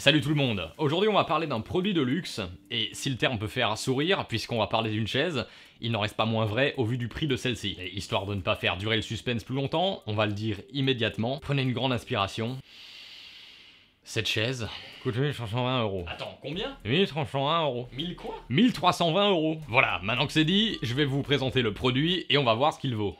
Salut tout le monde. Aujourd'hui on va parler d'un produit de luxe, et si le terme peut faire sourire, puisqu'on va parler d'une chaise, il n'en reste pas moins vrai au vu du prix de celle-ci. Et histoire de ne pas faire durer le suspense plus longtemps, on va le dire immédiatement. Prenez une grande inspiration. Cette chaise coûte 1320 €. Attends, combien 1320 €. 1000 quoi 1320 €. Voilà, maintenant que c'est dit, je vais vous présenter le produit et on va voir ce qu'il vaut.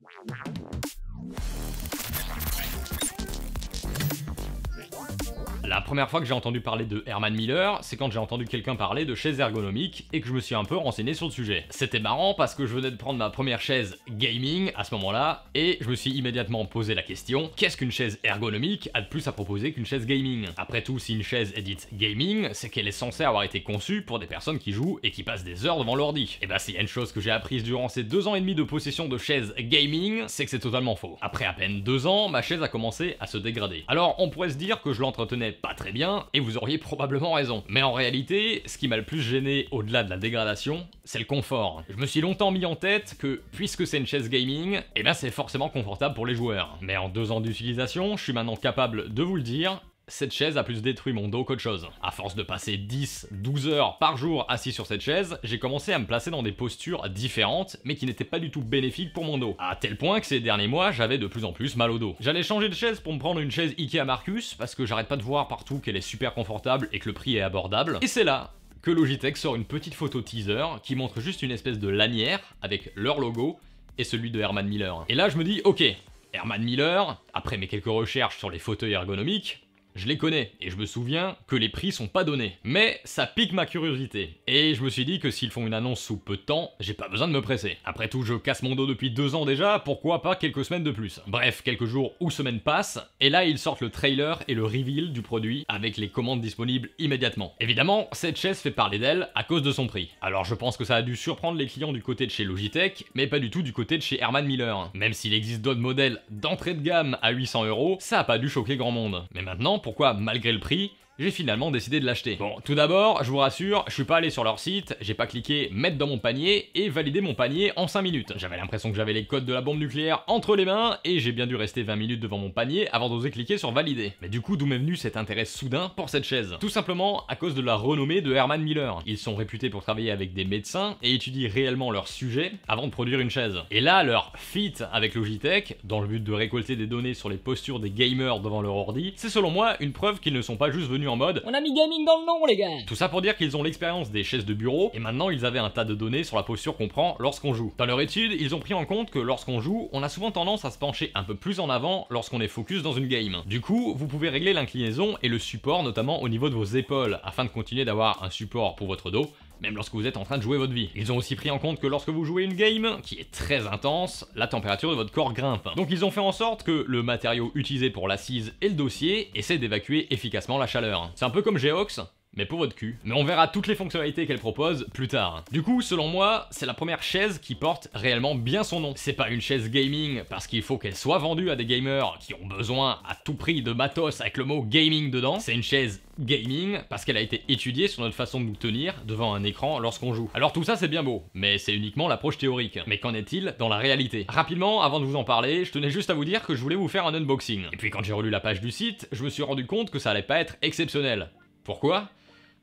La première fois que j'ai entendu parler de Herman Miller, c'est quand j'ai entendu quelqu'un parler de chaises ergonomiques et que je me suis un peu renseigné sur le sujet. C'était marrant parce que je venais de prendre ma première chaise gaming à ce moment-là et je me suis immédiatement posé la question, qu'est-ce qu'une chaise ergonomique a de plus à proposer qu'une chaise gaming? Après tout, si une chaise est dite gaming, c'est qu'elle est censée avoir été conçue pour des personnes qui jouent et qui passent des heures devant l'ordi. Et bah s'il y a une chose que j'ai apprise durant ces 2 ans et demi de possession de chaise gaming, c'est que c'est totalement faux. Après à peine 2 ans, ma chaise a commencé à se dégrader. Alors on pourrait se dire que je l'entretenais pas très bien, et vous auriez probablement raison. Mais en réalité, ce qui m'a le plus gêné au-delà de la dégradation, c'est le confort. Je me suis longtemps mis en tête que, puisque c'est une chaise gaming, eh ben c'est forcément confortable pour les joueurs. Mais en 2 ans d'utilisation, je suis maintenant capable de vous le dire, cette chaise a plus détruit mon dos qu'autre chose. À force de passer 10-12 heures par jour assis sur cette chaise, j'ai commencé à me placer dans des postures différentes, mais qui n'étaient pas du tout bénéfiques pour mon dos. À tel point que ces derniers mois, j'avais de plus en plus mal au dos. J'allais changer de chaise pour me prendre une chaise Ikea Marcus, parce que j'arrête pas de voir partout qu'elle est super confortable et que le prix est abordable. Et c'est là que Logitech sort une petite photo teaser qui montre juste une espèce de lanière avec leur logo et celui de Herman Miller. Et là je me dis, ok, Herman Miller, après mes quelques recherches sur les fauteuils ergonomiques, je les connais, et je me souviens que les prix sont pas donnés. Mais ça pique ma curiosité. Et je me suis dit que s'ils font une annonce sous peu de temps, j'ai pas besoin de me presser. Après tout, je casse mon dos depuis 2 ans déjà, pourquoi pas quelques semaines de plus? Bref, quelques jours ou semaines passent, et là ils sortent le trailer et le reveal du produit, avec les commandes disponibles immédiatement. Évidemment, cette chaise fait parler d'elle à cause de son prix. Alors je pense que ça a dû surprendre les clients du côté de chez Logitech, mais pas du tout du côté de chez Herman Miller. Même s'il existe d'autres modèles d'entrée de gamme à 800 €, ça a pas dû choquer grand monde. Mais maintenant, pourquoi, malgré le prix, j'ai finalement décidé de l'acheter. Bon, tout d'abord, je vous rassure, je suis pas allé sur leur site, j'ai pas cliqué mettre dans mon panier et valider mon panier en 5 minutes. J'avais l'impression que j'avais les codes de la bombe nucléaire entre les mains et j'ai bien dû rester 20 minutes devant mon panier avant d'oser cliquer sur valider. Mais du coup, d'où m'est venu cet intérêt soudain pour cette chaise? Tout simplement à cause de la renommée de Herman Miller. Ils sont réputés pour travailler avec des médecins et étudient réellement leur sujet avant de produire une chaise. Et là, leur fit avec Logitech, dans le but de récolter des données sur les postures des gamers devant leur ordi, c'est selon moi une preuve qu'ils ne sont pas juste venus en mode on a mis gaming dans le nom, les gars. Tout ça pour dire qu'ils ont l'expérience des chaises de bureau, et maintenant ils avaient un tas de données sur la posture qu'on prend lorsqu'on joue. Dans leur étude, ils ont pris en compte que lorsqu'on joue, on a souvent tendance à se pencher un peu plus en avant lorsqu'on est focus dans une game. Du coup, vous pouvez régler l'inclinaison et le support, notamment au niveau de vos épaules, afin de continuer d'avoir un support pour votre dos, même lorsque vous êtes en train de jouer votre vie. Ils ont aussi pris en compte que lorsque vous jouez une game, qui est très intense, la température de votre corps grimpe. Donc ils ont fait en sorte que le matériau utilisé pour l'assise et le dossier essaie d'évacuer efficacement la chaleur. C'est un peu comme Geox, mais pour votre cul. Mais on verra toutes les fonctionnalités qu'elle propose plus tard. Du coup, selon moi, c'est la première chaise qui porte réellement bien son nom. C'est pas une chaise gaming parce qu'il faut qu'elle soit vendue à des gamers qui ont besoin à tout prix de matos avec le mot gaming dedans. C'est une chaise gaming parce qu'elle a été étudiée sur notre façon de nous tenir devant un écran lorsqu'on joue. Alors tout ça c'est bien beau, mais c'est uniquement l'approche théorique. Mais qu'en est-il dans la réalité? Rapidement, avant de vous en parler, je tenais juste à vous dire que je voulais vous faire un unboxing. Et puis quand j'ai relu la page du site, je me suis rendu compte que ça allait pas être exceptionnel. Pourquoi?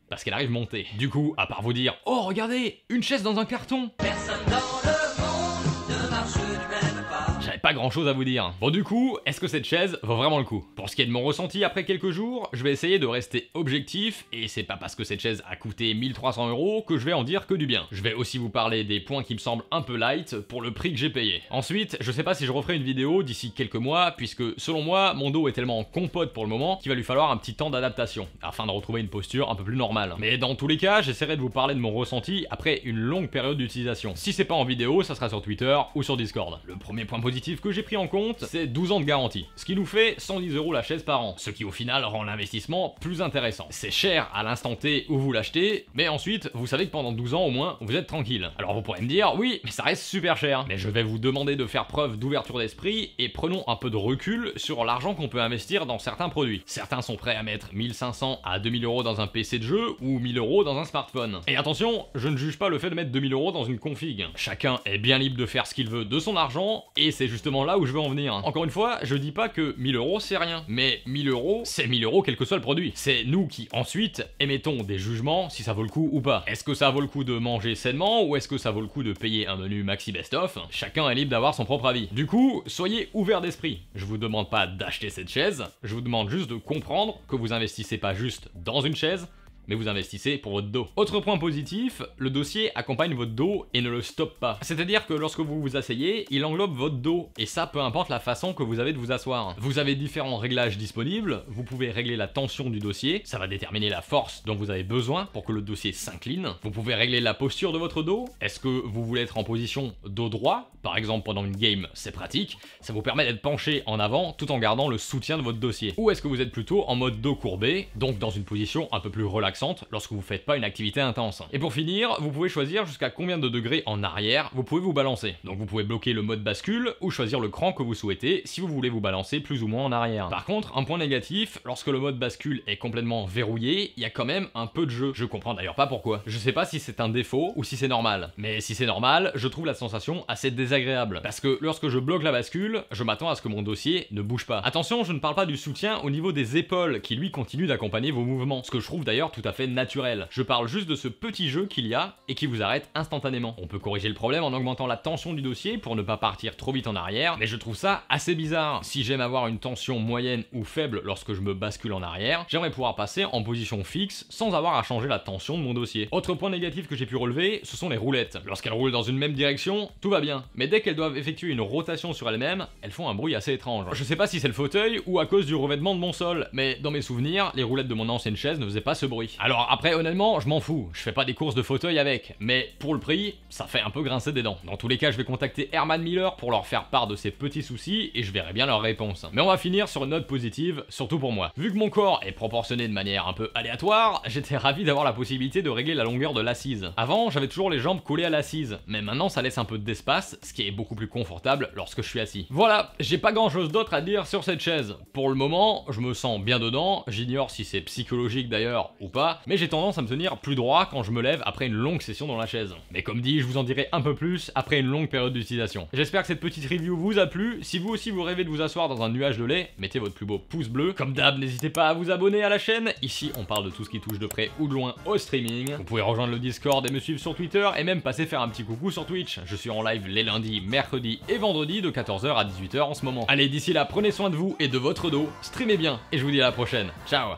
Parce qu'elle arrive montée. Du coup, à part vous dire « Oh, regardez, une chaise dans un carton !» Personne dans le monde ne marche du même pas. J'avais pas grand chose à vous dire. Bon du coup, est-ce que cette chaise vaut vraiment le coup? Pour ce qui est de mon ressenti après quelques jours, je vais essayer de rester objectif, et c'est pas parce que cette chaise a coûté 1300 € que je vais en dire que du bien. Je vais aussi vous parler des points qui me semblent un peu light pour le prix que j'ai payé. Ensuite, je sais pas si je referai une vidéo d'ici quelques mois, puisque selon moi, mon dos est tellement en compote pour le moment qu'il va lui falloir un petit temps d'adaptation, afin de retrouver une posture un peu plus normale. Mais dans tous les cas, j'essaierai de vous parler de mon ressenti après une longue période d'utilisation. Si c'est pas en vidéo, ça sera sur Twitter ou sur Discord. Le premier point positif que j'ai pris en compte, c'est 12 ans de garantie, ce qui nous fait 110 € la chaise par an, ce qui au final rend l'investissement plus intéressant. C'est cher à l'instant T où vous l'achetez, mais ensuite, vous savez que pendant 12 ans au moins, vous êtes tranquille. Alors vous pourrez me dire, oui, mais ça reste super cher. Mais je vais vous demander de faire preuve d'ouverture d'esprit et prenons un peu de recul sur l'argent qu'on peut investir dans certains produits. Certains sont prêts à mettre 1500 à 2000 € dans un PC de jeu ou 1000 € dans un smartphone. Et attention, je ne juge pas le fait de mettre 2000 € dans une config. Chacun est bien libre de faire ce qu'il veut de son argent, et c'est justement justement là où je veux en venir. Encore une fois, je dis pas que 1000 € c'est rien, mais 1000 €, c'est 1000 € quel que soit le produit. C'est nous qui ensuite émettons des jugements si ça vaut le coup ou pas. Est-ce que ça vaut le coup de manger sainement ou est-ce que ça vaut le coup de payer un menu maxi best-of? Chacun est libre d'avoir son propre avis. Du coup, soyez ouverts d'esprit. Je vous demande pas d'acheter cette chaise, je vous demande juste de comprendre que vous investissez pas juste dans une chaise, mais vous investissez pour votre dos. Autre point positif, le dossier accompagne votre dos et ne le stoppe pas. C'est-à-dire que lorsque vous vous asseyez, il englobe votre dos, et ça peu importe la façon que vous avez de vous asseoir. Vous avez différents réglages disponibles, vous pouvez régler la tension du dossier, ça va déterminer la force dont vous avez besoin pour que le dossier s'incline. Vous pouvez régler la posture de votre dos, est-ce que vous voulez être en position dos droit, par exemple pendant une game, c'est pratique, ça vous permet d'être penché en avant tout en gardant le soutien de votre dossier. Ou est-ce que vous êtes plutôt en mode dos courbé, donc dans une position un peu plus relaxante lorsque vous faites pas une activité intense. Et pour finir, vous pouvez choisir jusqu'à combien de degrés en arrière vous pouvez vous balancer. Donc vous pouvez bloquer le mode bascule ou choisir le cran que vous souhaitez si vous voulez vous balancer plus ou moins en arrière. Par contre, un point négatif, lorsque le mode bascule est complètement verrouillé, il y a quand même un peu de jeu. Je comprends d'ailleurs pas pourquoi. Je sais pas si c'est un défaut ou si c'est normal. Mais si c'est normal, je trouve la sensation assez désagréable. Parce que lorsque je bloque la bascule, je m'attends à ce que mon dossier ne bouge pas. Attention, je ne parle pas du soutien au niveau des épaules qui lui continue d'accompagner vos mouvements. Ce que je trouve d'ailleurs tout à fait naturel. Je parle juste de ce petit jeu qu'il y a et qui vous arrête instantanément. On peut corriger le problème en augmentant la tension du dossier pour ne pas partir trop vite en arrière, mais je trouve ça assez bizarre. Si j'aime avoir une tension moyenne ou faible lorsque je me bascule en arrière, j'aimerais pouvoir passer en position fixe sans avoir à changer la tension de mon dossier. Autre point négatif que j'ai pu relever, ce sont les roulettes. Lorsqu'elles roulent dans une même direction, tout va bien, mais dès qu'elles doivent effectuer une rotation sur elles-mêmes, elles font un bruit assez étrange. Je sais pas si c'est le fauteuil ou à cause du revêtement de mon sol, mais dans mes souvenirs, les roulettes de mon ancienne chaise ne faisaient pas ce bruit. Alors après, honnêtement, je m'en fous, je fais pas des courses de fauteuil avec, mais pour le prix, ça fait un peu grincer des dents. Dans tous les cas, je vais contacter Herman Miller pour leur faire part de ces petits soucis et je verrai bien leur réponse. Mais on va finir sur une note positive, surtout pour moi. Vu que mon corps est proportionné de manière un peu aléatoire, j'étais ravi d'avoir la possibilité de régler la longueur de l'assise. Avant, j'avais toujours les jambes collées à l'assise, mais maintenant ça laisse un peu d'espace, ce qui est beaucoup plus confortable lorsque je suis assis. Voilà, j'ai pas grand chose d'autre à dire sur cette chaise. Pour le moment, je me sens bien dedans, j'ignore si c'est psychologique d'ailleurs ou pas, mais j'ai tendance à me tenir plus droit quand je me lève après une longue session dans la chaise. Mais comme dit, je vous en dirai un peu plus après une longue période d'utilisation. J'espère que cette petite review vous a plu. Si vous aussi vous rêvez de vous asseoir dans un nuage de lait, mettez votre plus beau pouce bleu. Comme d'hab, n'hésitez pas à vous abonner à la chaîne. Ici, on parle de tout ce qui touche de près ou de loin au streaming. Vous pouvez rejoindre le Discord et me suivre sur Twitter et même passer faire un petit coucou sur Twitch. Je suis en live les lundis, mercredis et vendredis de 14h à 18h en ce moment. Allez, d'ici là, prenez soin de vous et de votre dos, streamez bien et je vous dis à la prochaine. Ciao.